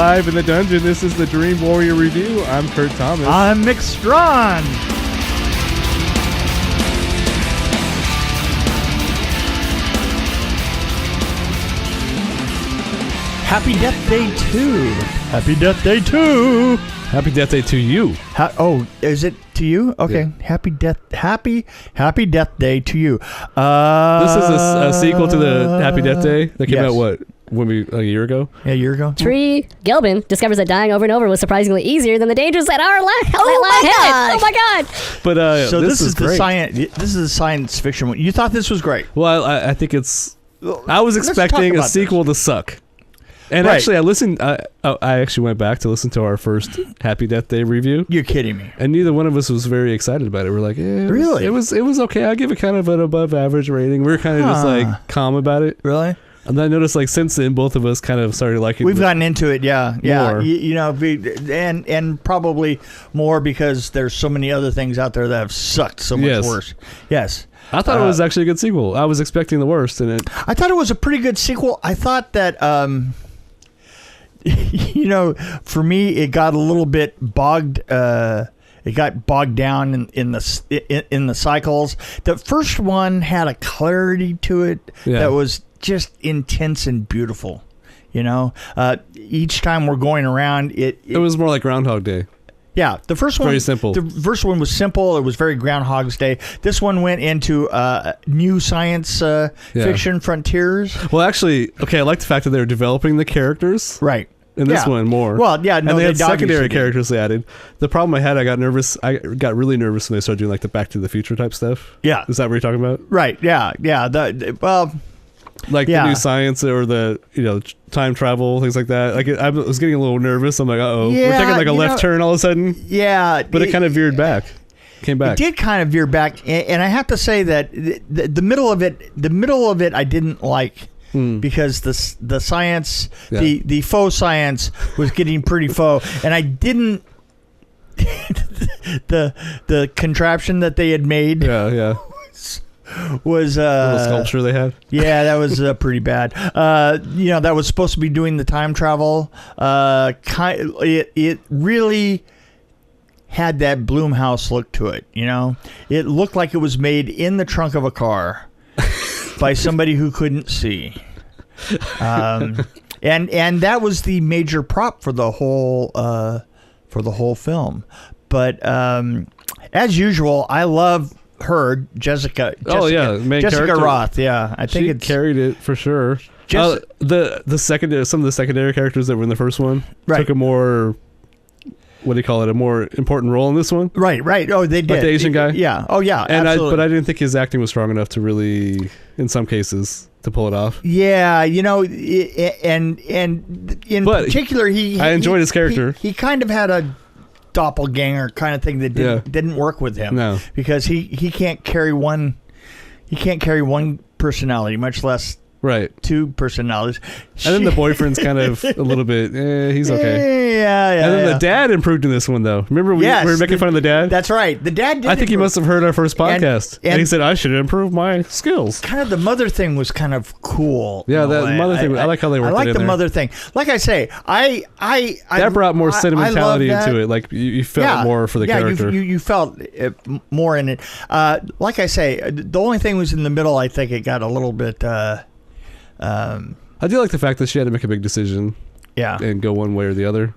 live in the dungeon. This is the Dream Warrior Review. I'm Kurt Thomas. I'm Strawn. Happy Death Day 2. Happy Death Day 2. Happy Death Day to you. Is it to you? Okay. Yeah. Happy Death Day to you. This is a sequel to the Happy Death Day that came out, what? A year ago? Yeah, a year ago. Tree Gilbin discovers that dying over and over was surprisingly easier than the dangers that are ahead. Oh my god! But so this is great. the science. This is the science fiction one. You thought this was great? Well, I think it's. I was expecting a sequel to suck. And right. Actually, I listened. I actually went back to listen to our first Happy Death Day review. You're kidding me. And neither one of us was very excited about it. We're like, really? It was okay. I'll give it kind of an above average rating. We were kind of just like calm about it. Really? And then I noticed, like, since then, both of us kind of started liking it. We've gotten into it, yeah. More. You know, and probably more because there's so many other things out there that have sucked so much worse. Yes. I thought it was actually a good sequel. I was expecting the worst in it. I thought it was a pretty good sequel. I thought that, you know, for me, it got a little bit bogged. It got bogged down in the cycles. The first one had a clarity to it that was just intense and beautiful. You know, each time we're going around, it was more like Groundhog Day. Yeah, the first one very simple. The first one was simple. It was very Groundhog's Day. This one went into new science fiction frontiers. Well, actually, okay, I like the fact that they're developing the characters. Right. In this one more. Well, yeah, no, and they had secondary characters they added. The problem I had, I got nervous. I got really nervous when they started doing like the Back to the Future type stuff. Yeah. Is that what you're talking about? Right. Yeah. Yeah. Like the new science or the time travel, things like that. Like I was getting a little nervous. I'm like, we're taking like a left turn all of a sudden. Yeah, but it kind of veered back. Came back. It did kind of veer back, and I have to say that the middle of it, I didn't like. Because the science, the faux science was getting pretty faux, and I didn't. the contraption that they had made. Yeah. Was the sculpture they had? Yeah, that was pretty bad. That was supposed to be doing the time travel. It really had that Blumhouse look to it. You know, it looked like it was made in the trunk of a car by somebody who couldn't see. And that was the major prop for the whole film. But as usual, I love her, Jessica Roth. Yeah, I think it carried it for sure. The secondary, some of the secondary characters that were in the first one took a more, what do you call it, a more important role in this one. Right. Oh, they did. Like the Asian guy. Yeah. Oh, yeah. And absolutely. but I didn't think his acting was strong enough to really, in some cases, to pull it off. Yeah, and in particular, I enjoyed his character. He kind of had a doppelganger kind of thing that didn't work with him. No, because he can't carry one. He can't carry one personality, much less two personalities. And then the boyfriend's kind of a little bit. He's okay. Yeah. And then the dad improved in this one, though. Remember we were making fun of the dad? That's right. The dad did. I think he must have heard our first podcast, and he said I should improve my skills. Kind of the mother thing was kind of cool. Yeah, that mother thing. I like how they worked it in there. I like the mother thing. Like I say, that brought more sentimentality into it. Like you felt more for the character. You felt more in it. Like I say, the only thing was in the middle. I think it got a little bit. I do like the fact that she had to make a big decision. Yeah. And go one way or the other.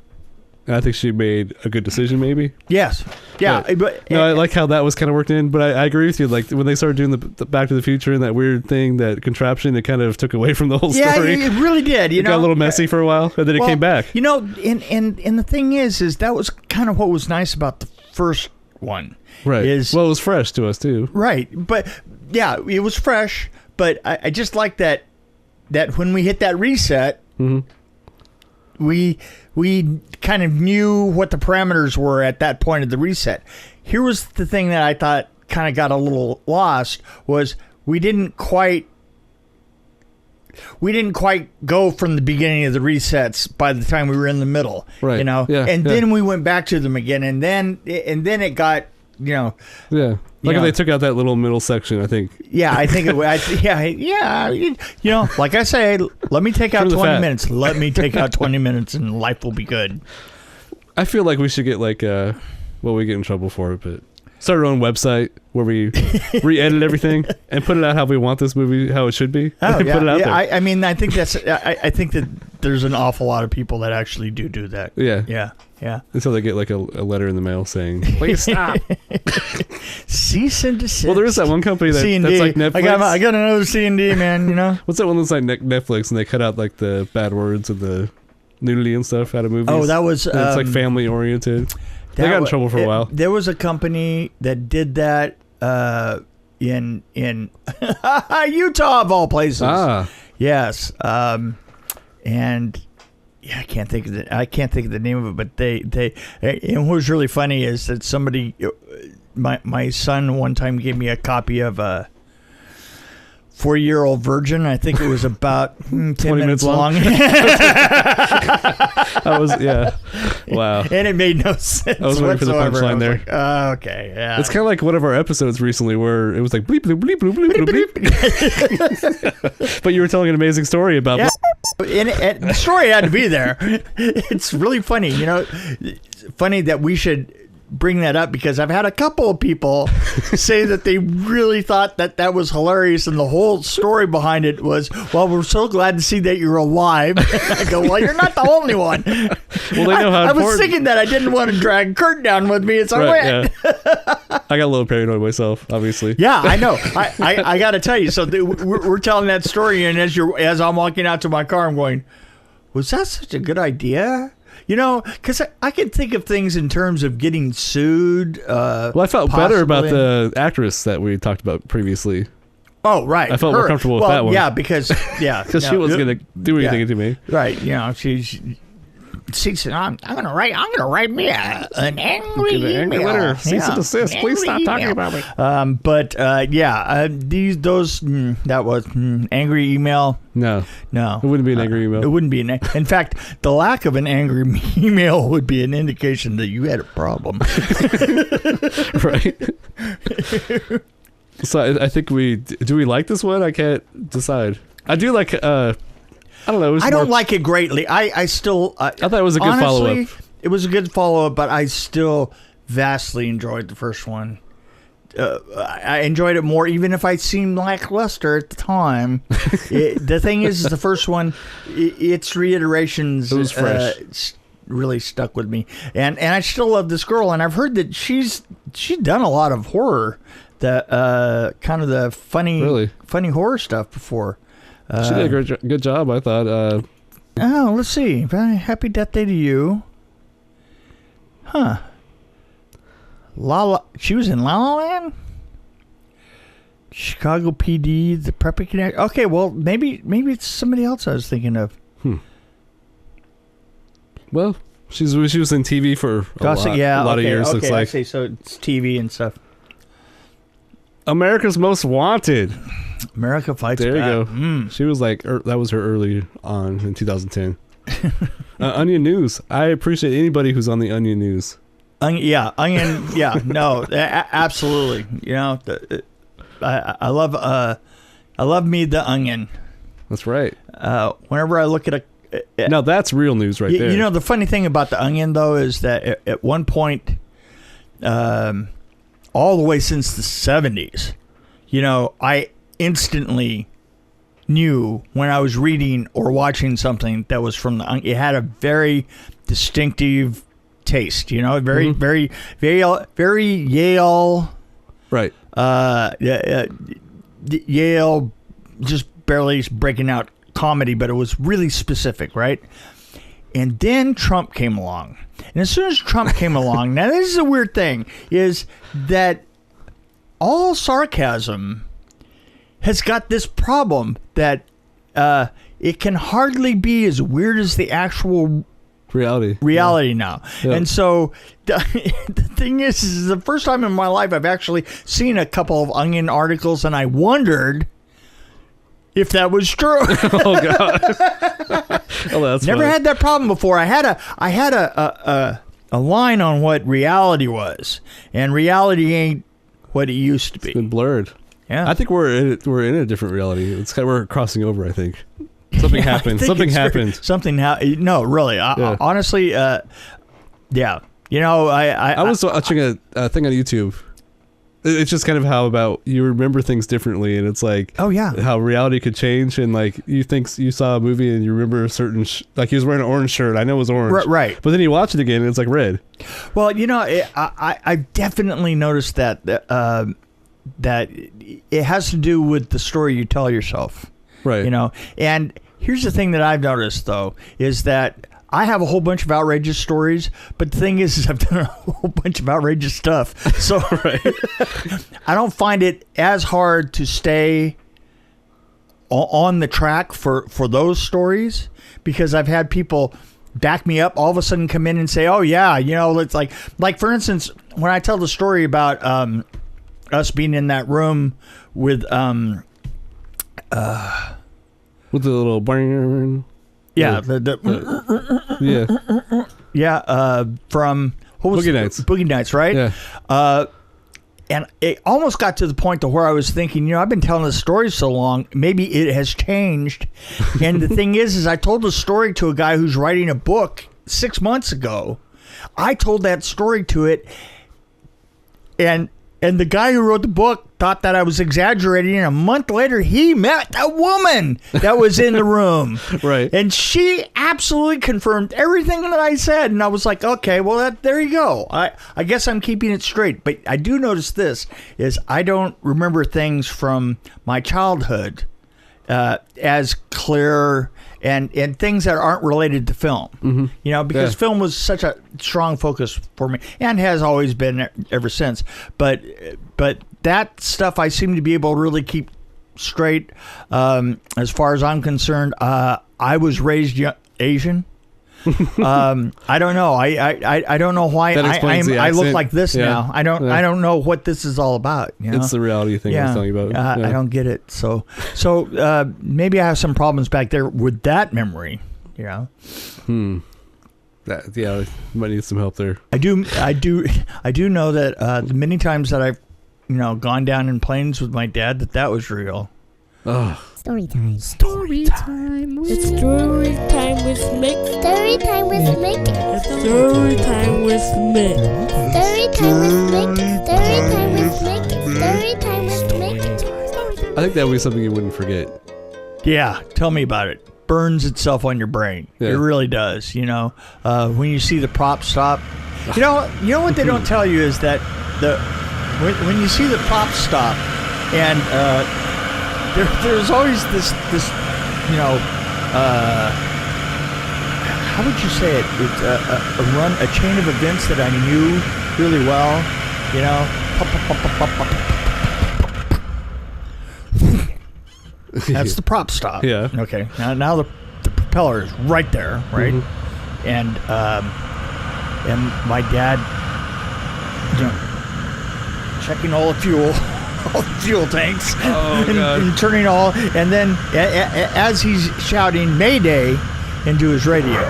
And I think she made a good decision, maybe. Yes. Yeah. But I like how that was kind of worked in. But I agree with you. Like when they started doing the Back to the Future and that weird thing, that contraption, it kind of took away from the whole story. Yeah, it really did. It got a little messy for a while, and then it came back. And the thing is that was kind of what was nice about the first one. Right. It was fresh to us too. Right. But yeah, it was fresh. But I just like that when we hit that reset, we kind of knew what the parameters were at that point of the reset. Here was the thing that I thought kind of got a little lost was we didn't quite go from the beginning of the resets by the time we were in the middle, right? Then we went back to them again, and then it got Yeah. Like if they took out that little middle section, I think. Yeah, I think it would. Like I say, let me take out 20 minutes. Let me take out 20 minutes and life will be good. I feel like we should get we get in trouble for it, but start our own website where we re-edit everything and put it out how we want this movie, how it should be. Oh, put it out there. I mean, I think I think that there's an awful lot of people that actually do that. Yeah. Until they get a letter in the mail saying, please stop. Cease and desist. Well, there is that one company that's like Netflix. I got another C&D, man, What's that one that's like Netflix and they cut out the bad words and the nudity and stuff out of movies? Oh, that was... it's family oriented. They got in trouble for a while. There was a company that did that in Utah, of all places. Ah. Yes. And I can't think of the name of it, but they and what was really funny is that somebody, my son one time gave me a copy of a 4-year-old virgin. I think it was about 10 minutes long. Wow. And it made no sense. I was waiting for the punchline there. Okay, yeah. It's kind of like one of our episodes recently where it was like bleep, bleep, bleep, bleep, bleep, bleep. But you were telling an amazing story about... Yeah. And the story had to be there. It's really funny. Funny that we should bring that up because I've had a couple of people say that they really thought that was hilarious and the whole story behind it was, well, we're so glad to see that you're alive. I go, well, you're not the only one. Well, they know how I was thinking that I didn't want to drag Kurt down with me, so I went. Yeah. I got a little paranoid myself, obviously. Yeah, I know. I got to tell you. So we're telling that story, and as I'm walking out to my car, I'm going, was that such a good idea? Because I can think of things in terms of getting sued. Well, I felt better about the actress that we talked about previously. Oh, right. I felt more comfortable with that one. Yeah, because she wasn't going to do anything to me. Right. She said, I'm gonna write me an angry email. Letter. Cease and desist. Please stop talking about me. That was angry email. No, it wouldn't be an angry email. It wouldn't be in fact, the lack of an angry email would be an indication that you had a problem. Right. So I think do we like this one? I can't decide. I do like. I don't know. I don't like it greatly. I still. I thought it was a good follow-up. It was a good follow-up, but I still vastly enjoyed the first one. I enjoyed it more, even if I seemed lackluster at the time. The thing is, the first one, its reiterations, it was fresh. Really stuck with me, and I still love this girl. And I've heard that she's done a lot of horror, the kind of the funny horror stuff before. She did a good job, I thought. Let's see. Happy Death Day to You. Huh. She was in La La Land? Chicago PD, The Preppy Connect. Okay, well, maybe it's somebody else I was thinking of. Well, she was in TV for a lot of years, looks like. I see. So it's TV and stuff. America's Most Wanted. America Fights Back. There you go. She was that was her early on in 2010. Onion News. I appreciate anybody who's on the Onion News. Onion. Yeah, no, absolutely. I love me the Onion. That's right. Whenever I look at now that's real news right there. The funny thing about the Onion though is that at one point, all the way since the 70s, I instantly knew when I was reading or watching something that was from the Onion. It had a very distinctive taste, very, very, very, very Yale. Right. Yale, just barely breaking out comedy, but it was really specific, right? And then Trump came along. And as soon as Trump came along, now this is a weird thing, is that all sarcasm has got this problem that it can hardly be as weird as the actual reality now. Yeah. And so the thing is the first time in my life I've actually seen a couple of Onion articles and I wondered if that was true. Oh God. Oh, that's never funny. had that problem before. I had a a line on what reality was, and reality ain't what it used to be. It's been blurred. Yeah, I think we're in a different reality. We're crossing over. I think something happened. Something happened. No, really. Honestly, yeah. You know, I was watching a thing on YouTube. It's just kind of how about you remember things differently, and it's like, oh yeah, how reality could change, and like you think you saw a movie and you remember a certain like he was wearing an orange shirt. I know it was orange, right? But then you watch it again and it's like red. Well, you know, I definitely noticed that that it has to do with the story you tell yourself, right? You know, and here's the thing that I've noticed though is that I have a whole bunch of outrageous stories, but the thing is I've done a whole bunch of outrageous stuff. So I don't find it as hard to stay on the track for those stories because I've had people back me up, all of a sudden come in and say, oh yeah, you know, it's like for instance, when I tell the story about us being in that room with the little barn. Yeah, from what was Boogie Nights, right? Yeah. And it almost got to the point to where I was thinking, you know, I've been telling this story so long, maybe it has changed. And the thing is I told the story to a guy who's writing a book 6 months ago. I told that story to it, and the guy who wrote the book thought that I was exaggerating, and a month later, he met a woman that was in the room. Right. And she absolutely confirmed everything that I said, and I was like, okay, well, there you go. I guess I'm keeping it straight. But I do notice this, is I don't remember things from my childhood as clear and things that aren't related to film, you know, because film was such a strong focus for me and has always been ever since. But that stuff I seem to be able to really keep straight. As far as I'm concerned, I was raised Asian. I don't know. I don't know why I look like this now. I don't know what this is all about. You know? It's the reality thing I was telling you about. I don't get it. So maybe I have some problems back there with that memory. You know. You might need some help there. I do know that the many times that I've gone down in planes with my dad that was real. Oh. Story time. Story time with Mick. Story time with Mick. Story time with Mick. Story time with Mick. Story time with Mick. Story time with Mick. Story time with Mick. I think that would be something you wouldn't forget. Yeah, tell me about it. Burns itself on your brain. Yeah. It really does. You know, when you see the prop stop. You know what they don't tell you is that when you see the prop stop and there's always this how would you say it? It's a chain of events that I knew really well. You know, that's the prop stop. Yeah. Okay. Now the propeller is right there, right? And my dad, checking all the fuel tanks, and turning all, and then as he's shouting Mayday into his radio,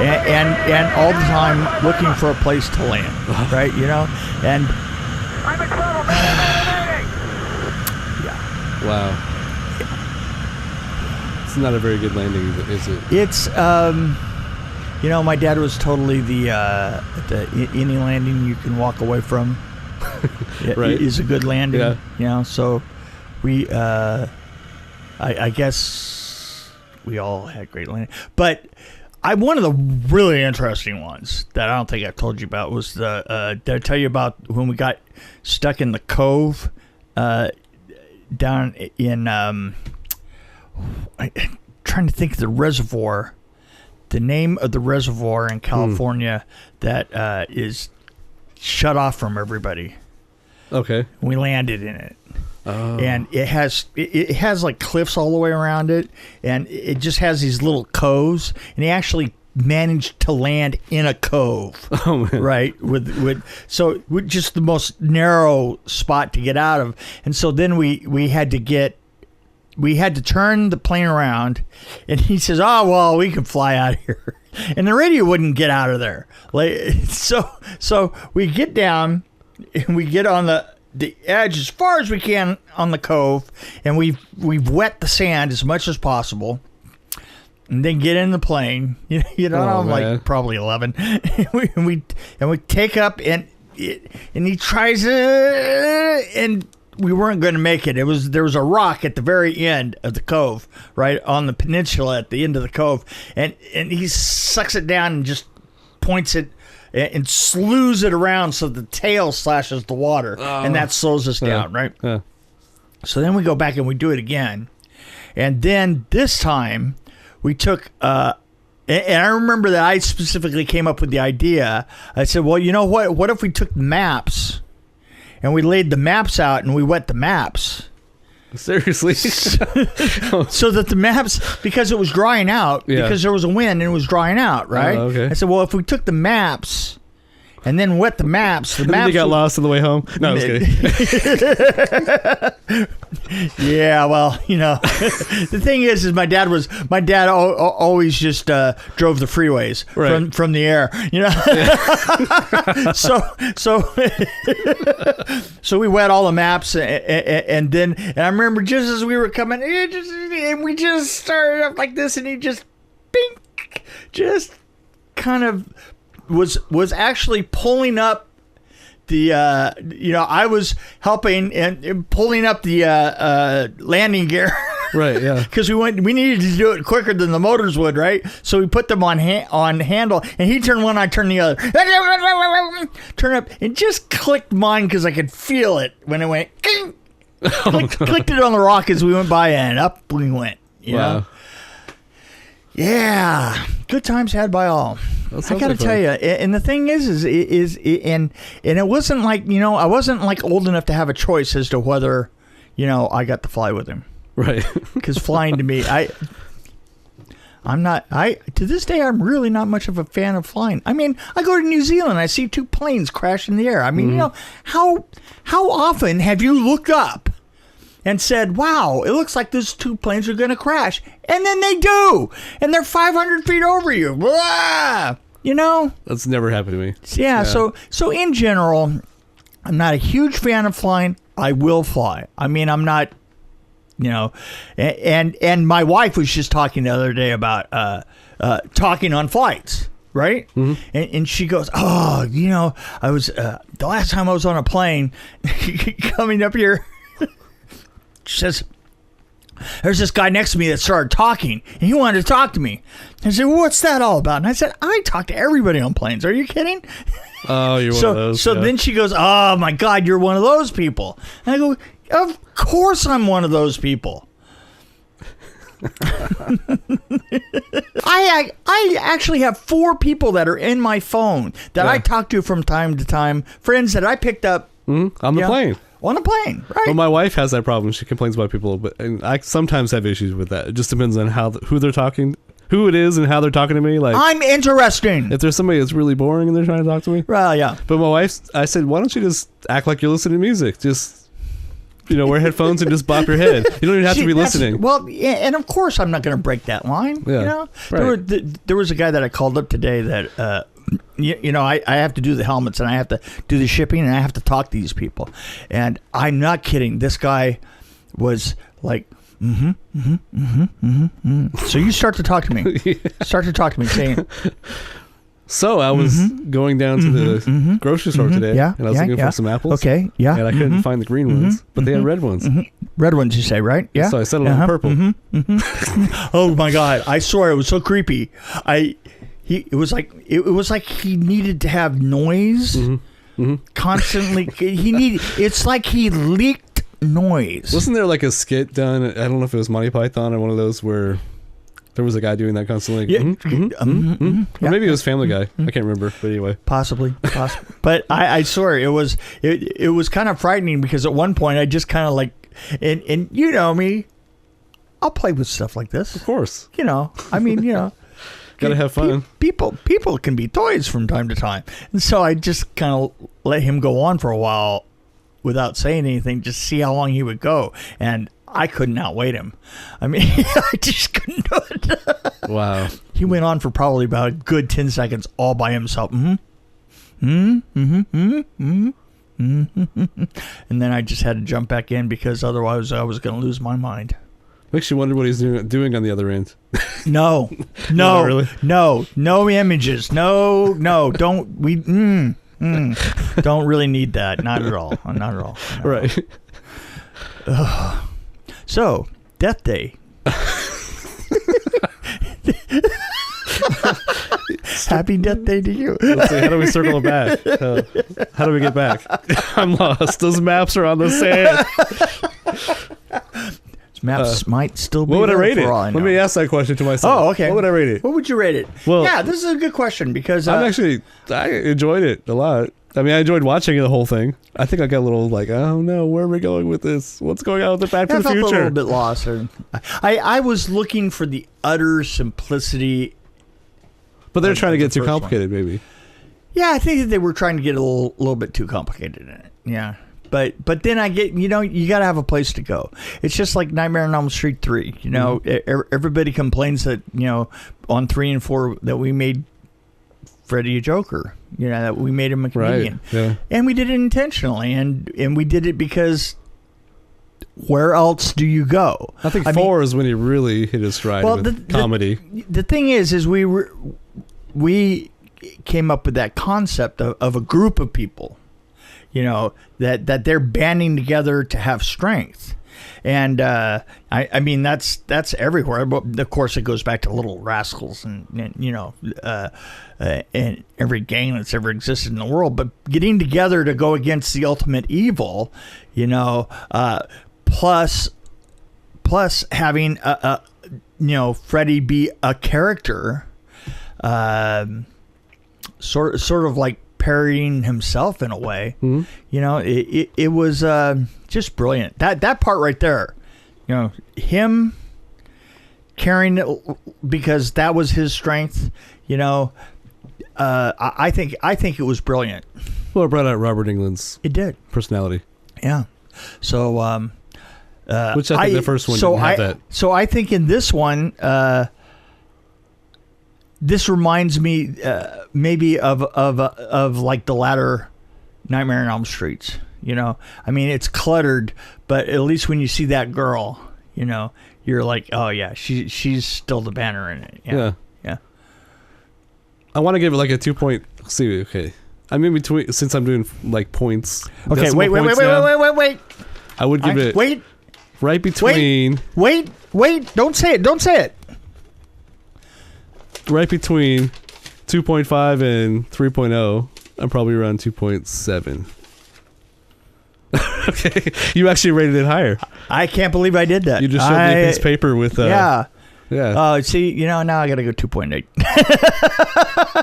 and all the time looking for a place to land, right? You know, and yeah. Wow. It's not a very good landing, is it? It's my dad was totally the any landing you can walk away from. Right. Is a good landing. Yeah. You know, so we I guess we all had great landing. But one of the really interesting ones that I don't think I've told you about was did I tell you about when we got stuck in the cove down in I'm trying to think of the reservoir, the name of the reservoir in California that is shut off from everybody. Okay. We landed in it. Oh. And it has like cliffs all the way around it, and it just has these little coves, and he actually managed to land in a cove. Oh, man. Right, with just the most narrow spot to get out of. And so then we had to get we had to turn the plane around, and he says, "Oh well, we can fly out of here," and the radio wouldn't get out of there. So we get down, and we get on the edge as far as we can on the cove, and we've wet the sand as much as possible, and then get in the plane. I'm like probably 11, and we take up, and he tries it, and we weren't going to make it. There was a rock at the very end of the cove, right on the peninsula at the end of the cove, and he sucks it down and just points it and slews it around so the tail slashes the water, and that slows us down, right? Yeah. So then we go back and we do it again, and then this time we took. And I remember that I specifically came up with the idea. I said, "Well, you know what? What if we took maps?" And we laid the maps out and we wet the maps. Seriously? So that the maps, because it was drying out, because there was a wind and it was drying out, right? Okay. I said, well, if we took the maps and then wet the maps, and then you got lost on the way home? No, I was kidding. Yeah, well, the thing is my dad always just drove the freeways from the air, so we wet all the maps, and I remember just as we were coming, and we just started up like this, and he just kind of was actually pulling up the I was helping and pulling up the landing gear, right? Yeah, because we needed to do it quicker than the motors would, right? So we put them on handle, and he turned one, I turned the other, turn up, and just clicked mine because I could feel it when it went. Clicked it on the rock as we went by, and up we went. Wow. Yeah, good times had by all. I got to tell you, and the thing is and it wasn't like, I wasn't like old enough to have a choice as to whether, I got to fly with him. Right. Because flying to me, to this day, I'm really not much of a fan of flying. I mean, I go to New Zealand, I see 2 planes crash in the air. I mean, how often have you looked up and said, wow, it looks like those 2 planes are going to crash. And then they do. And they're 500 feet over you. Blah! That's never happened to me. Yeah. So in general, I'm not a huge fan of flying. I will fly. I mean, I'm not, and my wife was just talking the other day about talking on flights. Right? Mm-hmm. And she goes, oh, I was, the last time I was on a plane coming up here, she says, there's this guy next to me that started talking, and he wanted to talk to me. I said, well, what's that all about? And I said, I talk to everybody on planes. Are you kidding? Oh, you're one of those. So then she goes, oh, my God, you're one of those people. And I go, of course I'm one of those people. I actually have 4 people that are in my phone that I talk to from time to time, friends that I picked up on the plane. On a plane, right? Well, my wife has that problem. She complains about people, and I sometimes have issues with that. It just depends on who they're talking, who it is, and how they're talking to me. Like, I'm interesting. If there's somebody that's really boring and they're trying to talk to me, well, yeah. But my wife, I said, why don't you just act like you're listening to music? Just wear headphones and just bop your head. You don't even have to be listening. Well, yeah, and of course I'm not going to break that line. Yeah, right. There was a guy that I called up today that. I have to do the helmets, and I have to do the shipping, and I have to talk to these people. And I'm not kidding. This guy was like, So you start to talk to me. Yeah. Start to talk to me, saying. So I was going down to the grocery store today, and I was looking for some apples. Okay, yeah. And I couldn't find the green ones, but they had red ones. Red ones, you say, right? Yeah. So I settled on purple. Oh my God! I swear it was so creepy. It was like he needed to have noise constantly. It's like he leaked noise. Wasn't there like a skit done? I don't know if it was Monty Python or one of those where there was a guy doing that constantly. Yeah. Or maybe it was Family Guy. I can't remember, but anyway. Possibly. But I swear it was kind of frightening, because at one point I just kind of like, and you know me, I'll play with stuff like this. Of course. I mean, Gotta have fun. People can be toys from time to time. And so I just kind of let him go on for a while without saying anything, just see how long he would go. And I couldn't outwait him. I mean, I just couldn't do it. Wow. He went on for probably about a good 10 seconds all by himself. And then I just had to jump back in because otherwise I was going to lose my mind. Makes you wonder what he's doing on the other end. No, really? no images. No, don't we? Don't really need that. Not at all. Not at all. Right. So, Death Day. Happy Death Day to you. Let's see, how do we circle it back? How do we get back? I'm lost. Those maps are on the sand. Maps might still be what would I rate it? Let me ask that question to myself. Oh, okay. What would I rate it? What would you rate it? Well, yeah, this is a good question because I enjoyed it a lot. I mean, I enjoyed watching the whole thing. I think I got a little like, oh no, where are we going with this? What's going on with the Back to the Future? I felt a little bit lost. I was looking for the utter simplicity. But they're trying to get too complicated, maybe. Yeah, I think that they were trying to get a little bit too complicated in it. Yeah. But then I get, you got to have a place to go. It's just like Nightmare on Elm Street 3. Everybody complains that, on 3 and 4 that we made Freddy a Joker. That we made him a comedian. Right. Yeah. And we did it intentionally. And we did it because where else do you go? I think 4 is when he really hit his stride with comedy. The thing is we came up with that concept of a group of people. That they're banding together to have strength. And I mean, that's everywhere. But of course, it goes back to Little Rascals and every gang that's ever existed in the world. But getting together to go against the ultimate evil, plus having Freddy be a character, sort of like parodying himself in a way. It was just brilliant. That part right there, him carrying it because that was his strength. I think it was brilliant. Well, it brought out Robert Englund's personality. Yeah. So which I think the first one didn't have that. So I think in this one, this reminds me maybe of like the latter Nightmare on Elm Streets. I mean, it's cluttered, but at least when you see that girl, you're like, oh yeah, she's still the banner in it. Yeah. I want to give it like a 2 point. See, okay. I'm in between since I'm doing like points. Okay, wait. I would give it right between. Wait. Don't say it. Right between 2.5 and 3.0. I'm probably around 2.7. Okay, you actually rated it higher. I can't believe I did that. You just showed me a piece of paper with. Yeah. See, now I got to go 2.8.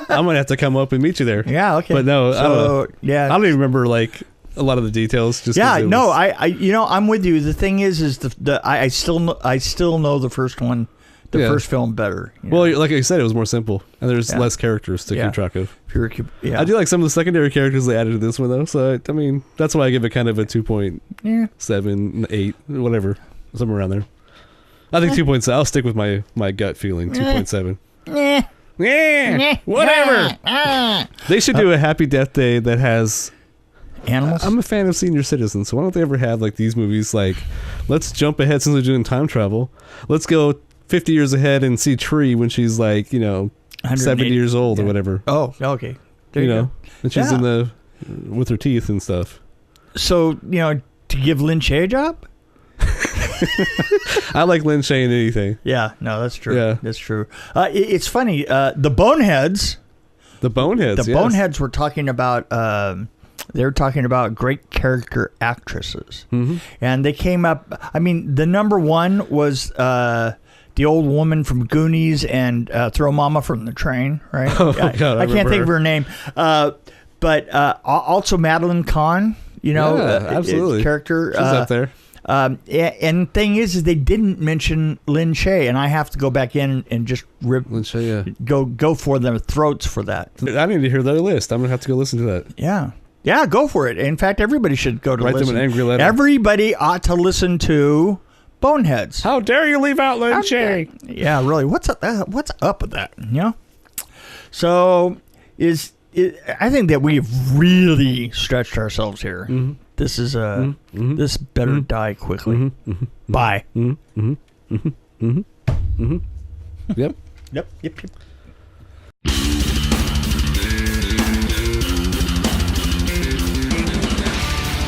I'm gonna have to come up and meet you there. Yeah. Okay. But no, I don't know. Yeah. I don't even remember like a lot of the details. Just I'm with you. The thing is I still know the first one. The first film better. Well, like I said, it was more simple, and there's less characters to keep track of. I do like some of the secondary characters they added to this one, though. So, I mean, that's why I give it kind of a 2.7, 8, whatever, somewhere around there. I think 2.7. I'll stick with my gut feeling, 2.7. Whatever. They should do a Happy Death Day that has animals. I'm a fan of senior citizens, so why don't they ever have like these movies like, let's jump ahead since they're doing time travel. Let's go 50 years ahead and see Tree when she's like, 70 years old or whatever. Oh, okay. There you go. And she's in with her teeth and stuff. So, to give Lin Shaye a job? I like Lin Shaye in anything. Yeah, no, that's true. Yeah. That's true. It's funny. The Boneheads. The Boneheads were talking about, they were talking about great character actresses. Mm-hmm. And they came up, I mean, the number one was, the old woman from Goonies and Throw Mama from the Train, right? Oh, God, I can't think of her name. But also Madeline Kahn, absolutely. Character. She's up there. And the thing is they didn't mention Lin Shaye, and I have to go back in and just rip Lin Shaye, go for their throats for that. I need to hear their list. I'm going to have to go listen to that. Yeah, go for it. In fact, everybody should go to write listen. them an angry letter. Everybody ought to listen to boneheads. How dare you leave out Lynn Cherry? Yeah, really. What's up with that? You know. So I think that we've really stretched ourselves here. Mm-hmm. This is this better die quickly. Bye. Yep. Yep.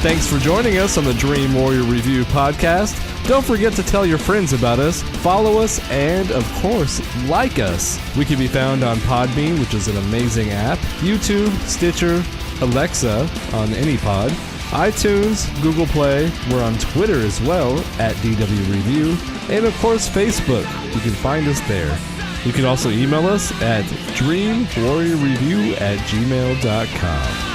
Thanks for joining us on the Dream Warrior Review podcast. Don't forget to tell your friends about us, follow us, and, of course, like us. We can be found on Podbean, which is an amazing app, YouTube, Stitcher, Alexa on any pod, iTunes, Google Play. We're on Twitter as well, at DW Review, and, of course, Facebook. You can find us there. You can also email us at dreamwarriorreview@gmail.com.